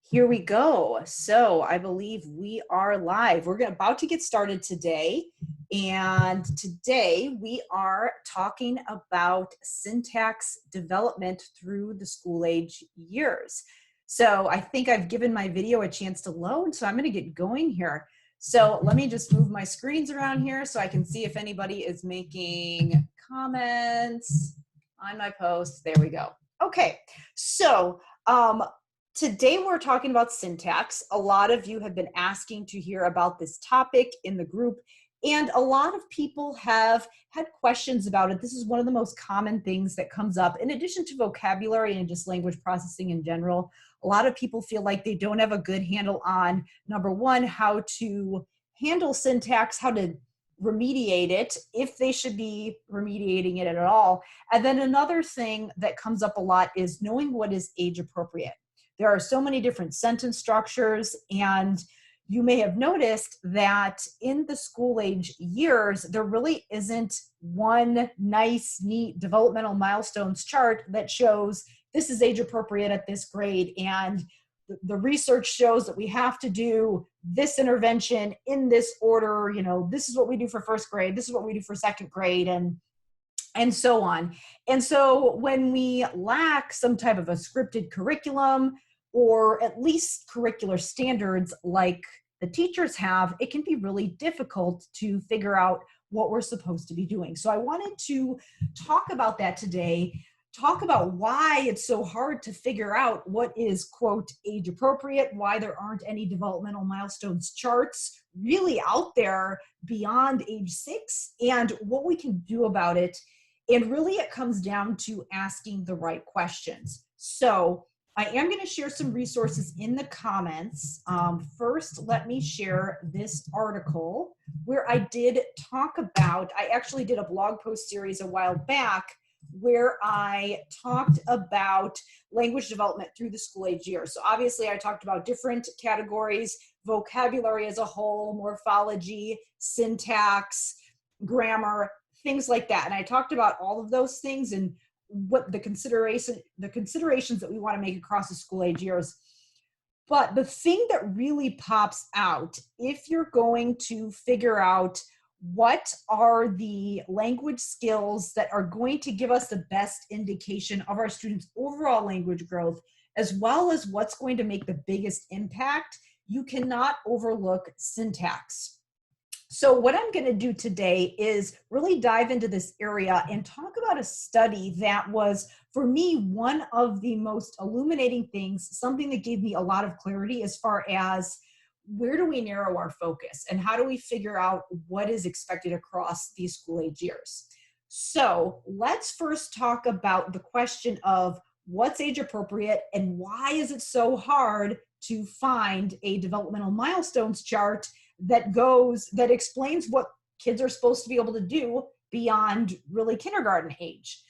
Here we go. So I believe we are live. We're about to get started today. And today we are talking about syntax development through the school age years. So I think I've given my video a chance to load, so I'm going to get going here. So let me just move my screens around here so I can see if anybody is making comments on my post. There we go. Okay, so today we're talking about syntax. A lot of you have been asking to hear about this topic in the group, and a lot of people have had questions about it. This is one of the most common things that comes up. In addition to vocabulary and just language processing in general, a lot of people feel like they don't have a good handle on, number one, how to handle syntax, how to remediate it, if they should be remediating it at all. And then another thing that comes up a lot is knowing what is age appropriate. There are so many different sentence structures, and you may have noticed that in the school age years, there really isn't one nice, neat developmental milestones chart that shows this is age appropriate at this grade, and the research shows that we have to do this intervention in this order. You know, this is what we do for first grade, this is what we do for second grade, and so on. And so when we lack some type of a scripted curriculum, or at least curricular standards like the teachers have, it can be really difficult to figure out what we're supposed to be doing. So I wanted to talk about that today, talk about why it's so hard to figure out what is, quote, age appropriate, why there aren't any developmental milestones charts really out there beyond age 6, and what we can do about it. And really it comes down to asking the right questions. So I am going to share some resources in the comments. First, let me share this article where I did talk about, I actually did a blog post series a while back where I talked about language development through the school age year. So obviously I talked about different categories, vocabulary as a whole, morphology, syntax, grammar, things like that. And I talked about all of those things and what the considerations that we want to make across the school age years. But the thing that really pops out, if you're going to figure out what are the language skills that are going to give us the best indication of our students' overall language growth, as well as what's going to make the biggest impact, you cannot overlook syntax. So what I'm going to do today is really dive into this area and talk about a study that was, for me, one of the most illuminating things, something that gave me a lot of clarity as far as where do we narrow our focus and how do we figure out what is expected across these school age years. So let's first talk about the question of what's age appropriate and why is it so hard to find a developmental milestones chart that explains what kids are supposed to be able to do beyond really kindergarten age.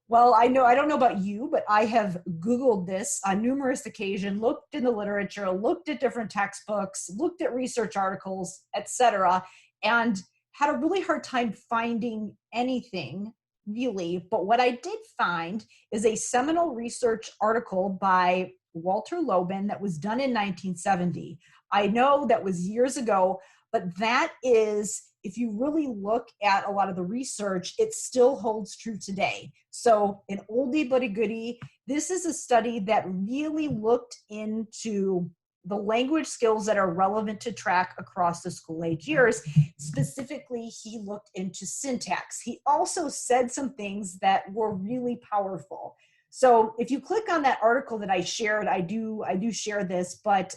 Well, I don't know about you, but I have Googled this on numerous occasions, looked in the literature, looked at different textbooks, looked at research articles, etc., and had a really hard time finding anything really. But what I did find is a seminal research article by Walter Loeben that was done in 1970. I know that was years ago, but that is, if you really look at a lot of the research, it still holds true today. So an oldie but a goodie. This is a study that really looked into the language skills that are relevant to track across the school age years. Specifically, he looked into syntax. He also said some things that were really powerful. So if you click on that article that I shared, I do share this, but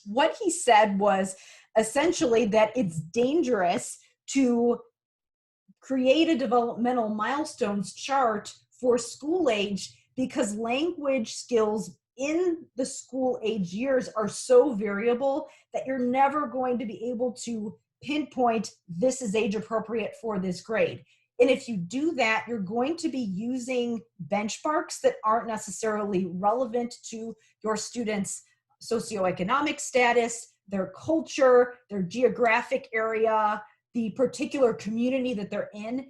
what he said was essentially that it's dangerous to create a developmental milestones chart for school age because language skills in the school age years are so variable that you're never going to be able to pinpoint this is age appropriate for this grade. And if you do that, you're going to be using benchmarks that aren't necessarily relevant to your students' socioeconomic status, their culture, their geographic area, the particular community that they're in.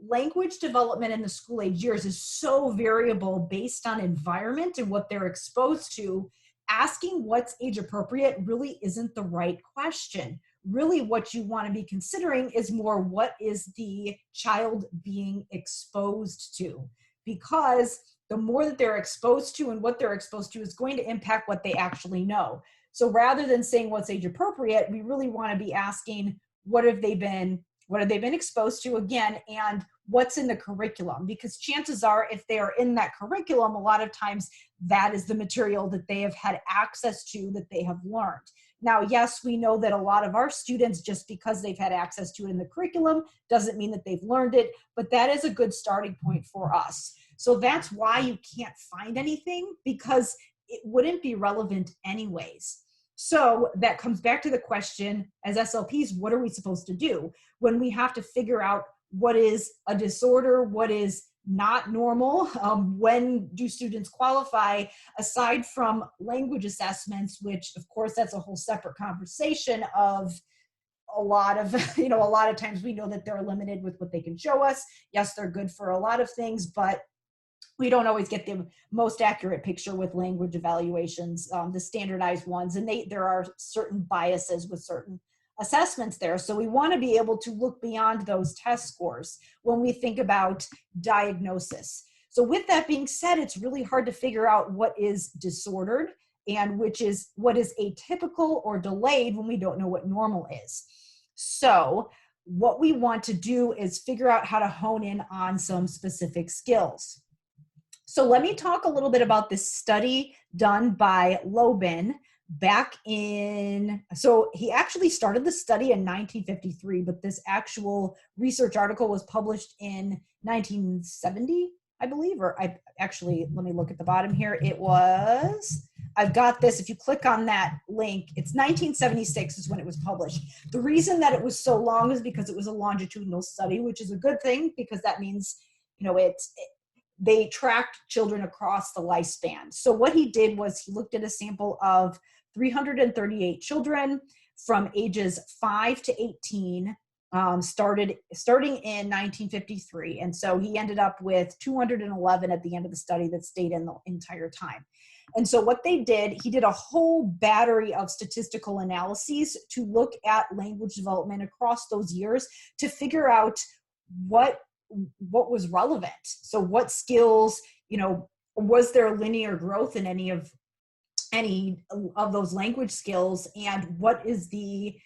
Language development in the school age years is so variable based on environment and what they're exposed to. asking what's age appropriate really isn't the right question. Really, what you want to be considering is more, what is the child being exposed to? Because the more that they're exposed to and what they're exposed to is going to impact what they actually know. So rather than saying what's age appropriate, we really want to be asking, what have they been exposed to, again, and what's in the curriculum? Because chances are, if they are in that curriculum, a lot of times that is the material that they have had access to, that they have learned. Now, yes, we know that a lot of our students, just because they've had access to it in the curriculum, doesn't mean that they've learned it, but that is a good starting point for us. So that's why you can't find anything, because it wouldn't be relevant anyways. So that comes back to the question, as SLPs, what are we supposed to do when we have to figure out what is a disorder, what is not normal, when do students qualify, aside from language assessments, which of course that's a whole separate conversation of a lot of, a lot of times we know that they're limited with what they can show us. Yes, they're good for a lot of things, but we don't always get the most accurate picture with language evaluations, the standardized ones, and there are certain biases with certain assessments there. So we want to be able to look beyond those test scores when we think about diagnosis. So with that being said, it's really hard to figure out what is disordered and what is atypical or delayed when we don't know what normal is. So what we want to do is figure out how to hone in on some specific skills. So let me talk a little bit about this study done by Loeben so he actually started the study in 1953, but this actual research article was published in 1970, I believe, let me look at the bottom here. I've got this, if you click on that link, it's 1976 is when it was published. The reason that it was so long is because it was a longitudinal study, which is a good thing, because that means, they tracked children across the lifespan. So what he did was he looked at a sample of 338 children from ages 5 to 18, starting in 1953. And so he ended up with 211 at the end of the study that stayed in the entire time. And so what they did, he did a whole battery of statistical analyses to look at language development across those years to figure out what was relevant. So what skills, was there linear growth in any of those language skills, and what is the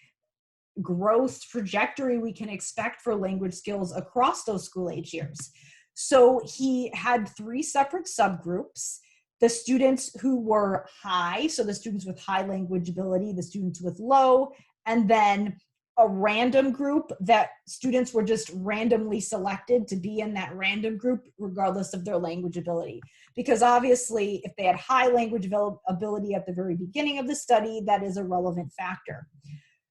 growth trajectory we can expect for language skills across those school age years. So he had 3 separate subgroups: the students who were high, so the students with high language ability, the students with low, and then a random group that students were just randomly selected to be in that random group regardless of their language ability. Because obviously, if they had high language ability at the very beginning of the study, that is a relevant factor.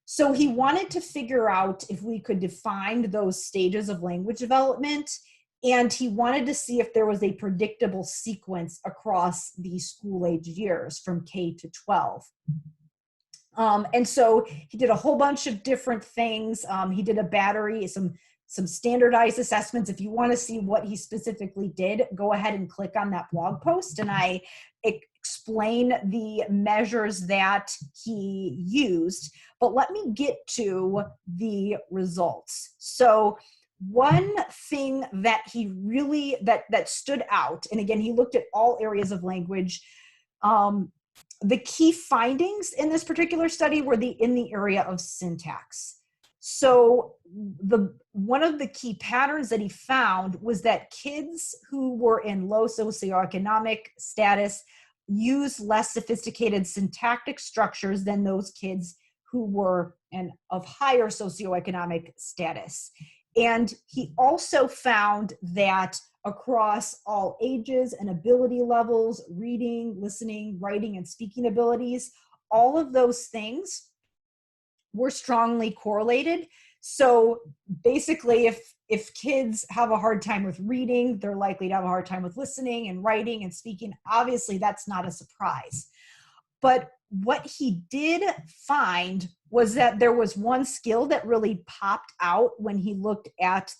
So he wanted to figure out if we could define those stages of language development, and he wanted to see if there was a predictable sequence across these school age years from K to 12. And so he did a whole bunch of different things. He did a battery, some standardized assessments. If you want to see what he specifically did, go ahead and click on that blog post, and I explain the measures that he used. But let me get to the results. So one thing that he really, that stood out, and again, he looked at all areas of language. The key findings in this particular study were in the area of syntax. So one of the key patterns that he found was that kids who were in low socioeconomic status use less sophisticated syntactic structures than those kids who were of higher socioeconomic status. And he also found that across all ages and ability levels, reading, listening, writing, and speaking abilities, all of those things were strongly correlated. So basically, if kids have a hard time with reading, they're likely to have a hard time with listening and writing and speaking. Obviously, that's not a surprise. But what he did find was that there was one skill that really popped out when he looked at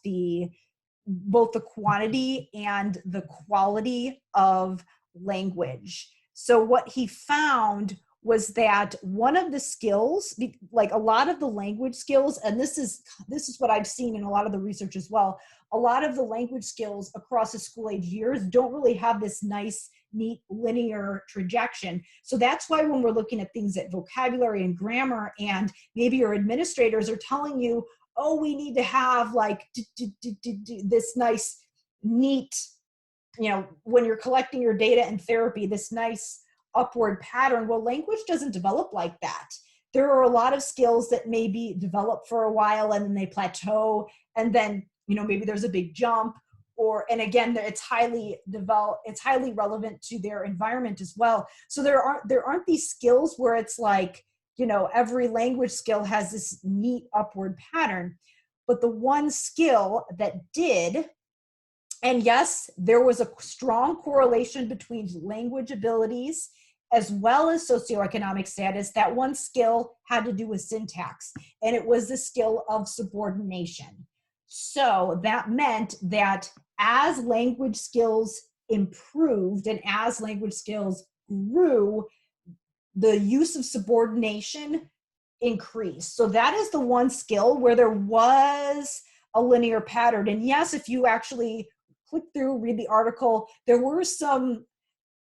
both the quantity and the quality of language. So what he found was that one of the skills, like a lot of the language skills, and this is what I've seen in a lot of the research as well, a lot of the language skills across the school age years don't really have this nice, neat, linear trajectory. So that's why when we're looking at things like vocabulary and grammar, and maybe your administrators are telling you, oh, we need to have like this nice, neat, when you're collecting your data in therapy, this nice upward pattern. Well, language doesn't develop like that. There are a lot of skills that maybe develop for a while and then they plateau, and then maybe there's a big jump, and again, it's highly relevant to their environment as well. So there aren't these skills where it's like, every language skill has this neat upward pattern. But the one skill that did, and yes, there was a strong correlation between language abilities as well as socioeconomic status. That one skill had to do with syntax, and it was the skill of subordination. So that meant that as language skills improved and as language skills grew, the use of subordination increased. So that is the one skill where there was a linear pattern. And yes, if you actually click through, read the article, there were some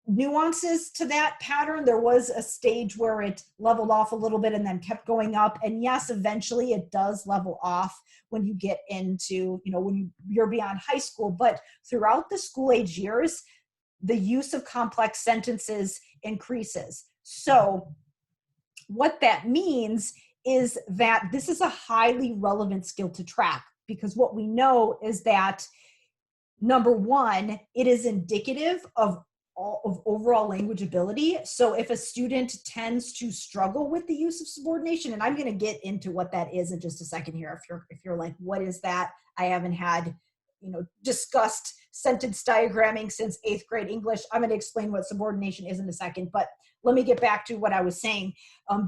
nuances to that pattern. There was a stage where it leveled off a little bit and then kept going up. And yes, eventually it does level off when you get into, when you're beyond high school. But throughout the school age years, the use of complex sentences increases. So what that means is that this is a highly relevant skill to track, because what we know is that, number one, it is indicative of overall language ability. So if a student tends to struggle with the use of subordination, and I'm going to get into what that is in just a second here. If you're like, what is that? I haven't had, discussed sentence diagramming since 8th grade English. I'm going to explain what subordination is in a second, but let me get back to what I was saying.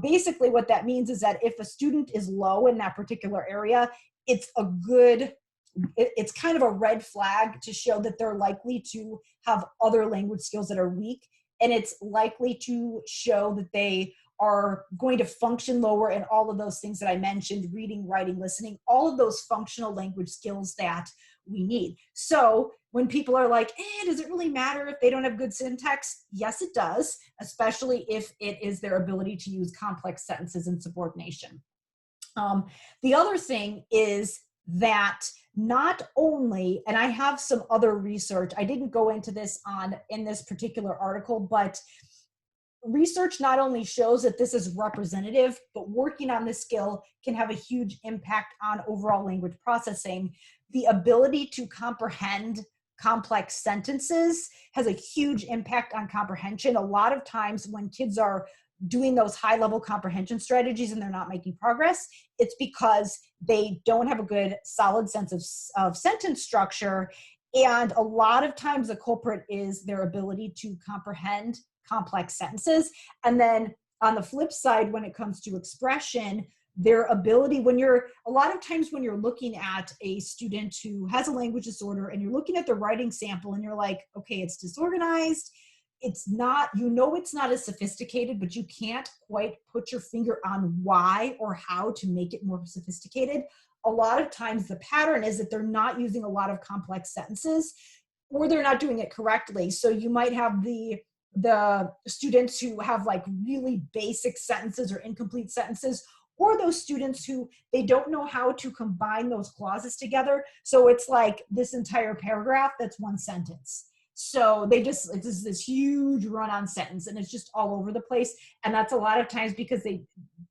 Basically what that means is that if a student is low in that particular area, it's kind of a red flag to show that they're likely to have other language skills that are weak. And it's likely to show that they are going to function lower in all of those things that I mentioned: reading, writing, listening, all of those functional language skills that we need. So when people are like, does it really matter if they don't have good syntax? Yes, it does, especially if it is their ability to use complex sentences in subordination. The other thing is that not only, and I have some other research, I didn't go into this in this particular article, but research not only shows that this is representative, but working on this skill can have a huge impact on overall language processing. The ability to comprehend complex sentences has a huge impact on comprehension. A lot of times when kids are doing those high-level comprehension strategies and they're not making progress, it's because they don't have a good solid sense of sentence structure. And a lot of times the culprit is their ability to comprehend complex sentences. And then on the flip side, when it comes to expression, their ability, a lot of times when you're looking at a student who has a language disorder and you're looking at the writing sample and you're like, okay, it's disorganized, it's not as sophisticated, but you can't quite put your finger on why or how to make it more sophisticated. A lot of times the pattern is that they're not using a lot of complex sentences, or they're not doing it correctly. So you might have the students who have like really basic sentences or incomplete sentences, or those students who they don't know how to combine those clauses together. So it's like this entire paragraph that's one sentence. So it's this huge run-on sentence, and it's just all over the place. And that's a lot of times because they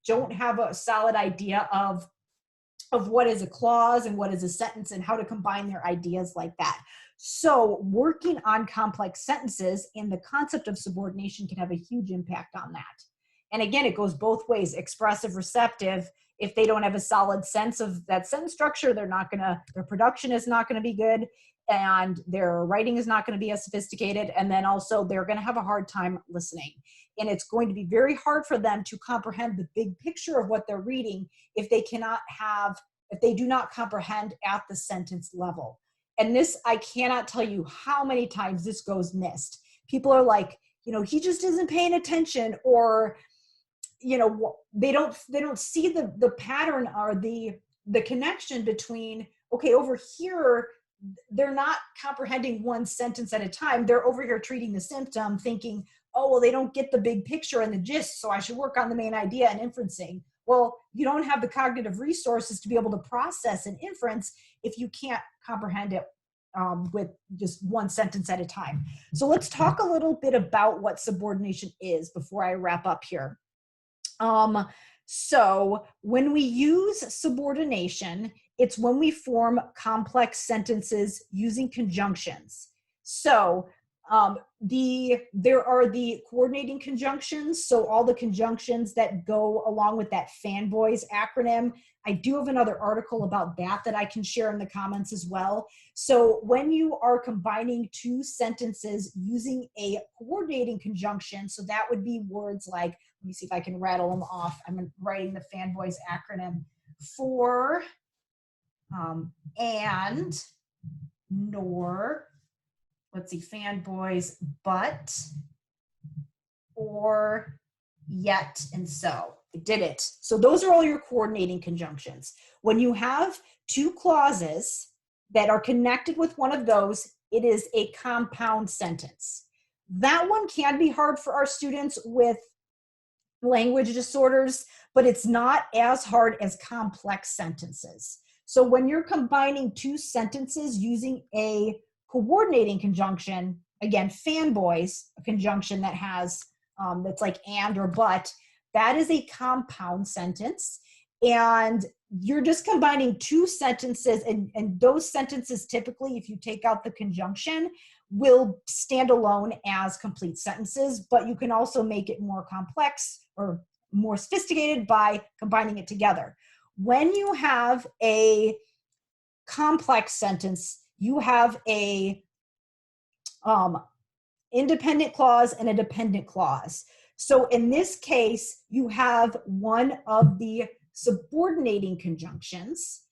don't have a solid idea of what is a clause and what is a sentence and how to combine their ideas like that. So working on complex sentences and the concept of subordination can have a huge impact on that. And again, it goes both ways: expressive, receptive. If they don't have a solid sense of that sentence structure, their production is not going to be good, and their writing is not going to be as sophisticated. And then also they're going to have a hard time listening. And it's going to be very hard for them to comprehend the big picture of what they're reading if they do not comprehend at the sentence level. And this, I cannot tell you how many times this goes missed. People are like, he just isn't paying attention, or, they don't see the pattern or the connection between, okay, over here, they're not comprehending one sentence at a time. They're over here treating the symptom, thinking, oh, well, they don't get the big picture and the gist, so I should work on the main idea and inferencing. Well, you don't have the cognitive resources to be able to process and inference if you can't comprehend it with just one sentence at a time. So let's talk a little bit about what subordination is before I wrap up here. So when we use subordination, it's when we form complex sentences using conjunctions. So there are the coordinating conjunctions, so all the conjunctions that go along with that fanboys acronym. I do have another article about that I can share in the comments as well. So when you are combining two sentences using a coordinating conjunction, so that would be words like, let me see if I can rattle them off. I'm writing the fanboys acronym: for, and, nor, let's see, fanboys, but, or, yet, and so. I did it. So those are all your coordinating conjunctions. When you have two clauses that are connected with one of those, it is a compound sentence. That one can be hard for our students with language disorders, but it's not as hard as complex sentences. So when you're combining two sentences using a coordinating conjunction, again, fanboys, a conjunction that has, that's like and or but, that is a compound sentence. And you're just combining two sentences, and those sentences typically, if you take out the conjunction, will stand alone as complete sentences, but you can also make it more complex or more sophisticated by combining it together. When you have a complex sentence, you have a independent clause and a dependent clause. So in this case, you have one of the subordinating conjunctions,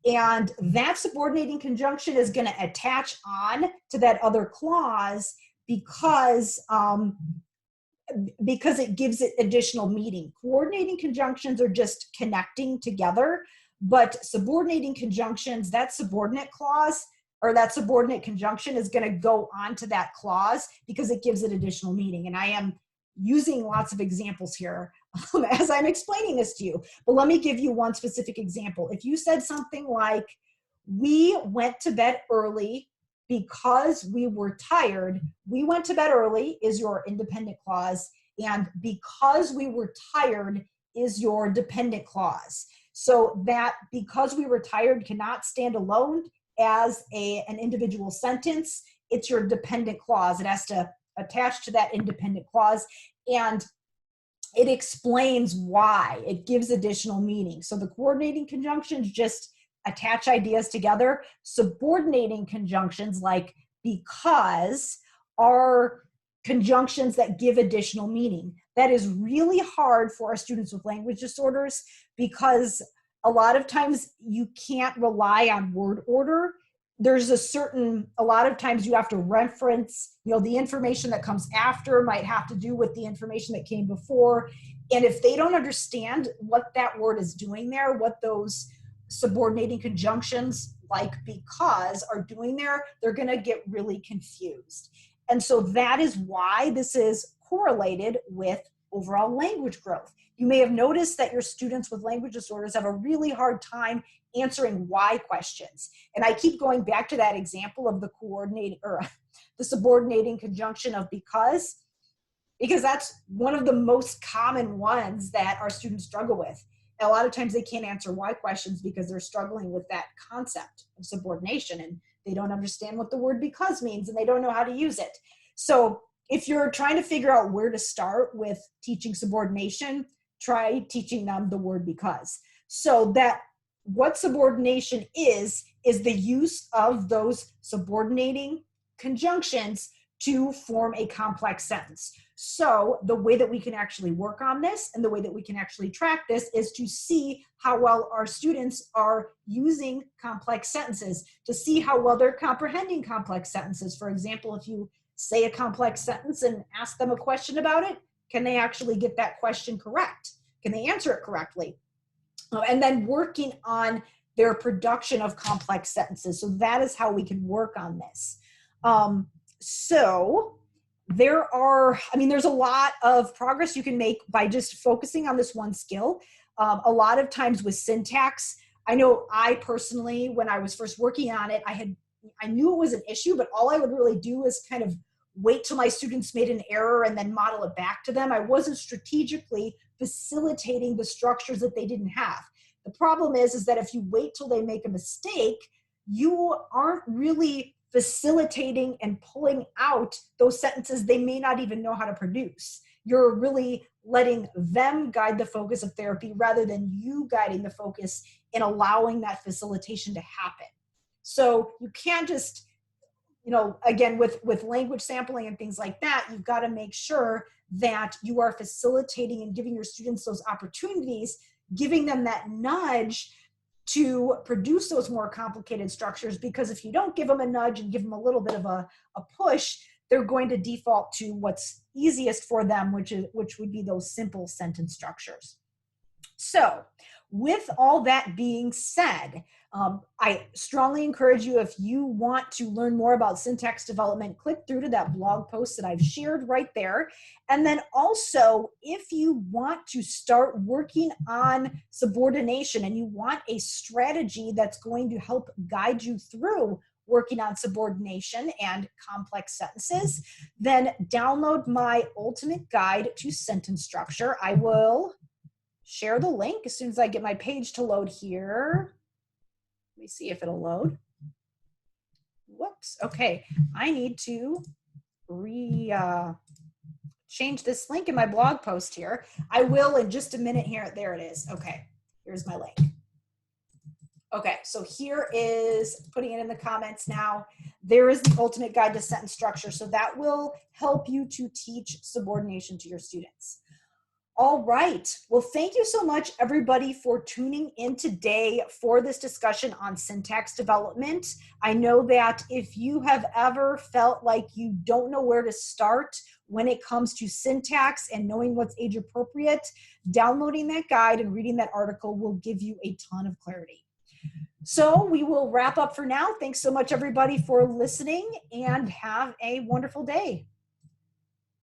and that subordinating conjunction is going to attach on to that other clause because it gives it additional meaning. Coordinating conjunctions are just connecting together, but subordinating conjunctions, that subordinate clause or that subordinate conjunction is going to go onto that clause because it gives it additional meaning. And I am using lots of examples here as I'm explaining this to you, but let me give you one specific example. If you said something like, we went to bed early because we were tired, we went to bed early is your independent clause, and because we were tired is your dependent clause. So that because we were tired cannot stand alone as an individual sentence. It's your dependent clause. It has to attach to that independent clause, and it explains why. It gives additional meaning. So the coordinating conjunctions just attach ideas together. Subordinating conjunctions like because are conjunctions that give additional meaning. That is really hard for our students with language disorders because a lot of times you can't rely on word order. There's a lot of times you have to reference, the information that comes after might have to do with the information that came before. And if they don't understand what that word is doing there, what those subordinating conjunctions like because are doing there, they're going to get really confused. And so that is why this is correlated with overall language growth. You may have noticed that your students with language disorders have a really hard time answering why questions. And I keep going back to that example of the coordinating or the subordinating conjunction of because that's one of the most common ones that our students struggle with. And a lot of times they can't answer why questions because they're struggling with that concept of subordination and they don't understand what the word because means and they don't know how to use it. So if you're trying to figure out where to start with teaching subordination, try teaching them the word because. So that what subordination is the use of those subordinating conjunctions to form a complex sentence. So the way that we can actually work on this and the way that we can actually track this is to see how well our students are using complex sentences, to see how well they're comprehending complex sentences. For example, if you say a complex sentence and ask them a question about it, can they actually get that question correct? Can they answer it correctly? And then working on their production of complex sentences. So that is how we can work on this. So there's a lot of progress you can make by just focusing on this one skill. A lot of times with syntax, I know I personally, when I was first working on it, I knew it was an issue, but all I would really do is kind of wait till my students made an error and then model it back to them. I wasn't strategically facilitating the structures that they didn't have. The problem is that if you wait till they make a mistake, you aren't really facilitating and pulling out those sentences they may not even know how to produce. You're really letting them guide the focus of therapy rather than you guiding the focus and allowing that facilitation to happen. So you can't just, again, with language sampling and things like that, you've got to make sure that you are facilitating and giving your students those opportunities, giving them that nudge to produce those more complicated structures, because if you don't give them a nudge and give them a little bit of a push, they're going to default to what's easiest for them, which would be those simple sentence structures. So with all that being said, I strongly encourage you, if you want to learn more about syntax development, click through to that blog post that I've shared right there. And then also, if you want to start working on subordination and you want a strategy that's going to help guide you through working on subordination and complex sentences, then download my ultimate guide to sentence structure. I will share the link as soon as I get my page to load here. Let me see if it'll load. Whoops. Okay. I need to change this link in my blog post here. I will in just a minute here. There it is. Okay. Here's my link. Okay. So here is putting it in the comments now. There is the ultimate guide to sentence structure. So that will help you to teach subordination to your students. All right. Well, thank you so much, everybody, for tuning in today for this discussion on syntax development. I know that if you have ever felt like you don't know where to start when it comes to syntax and knowing what's age appropriate, downloading that guide and reading that article will give you a ton of clarity. So we will wrap up for now. Thanks so much, everybody, for listening, and have a wonderful day.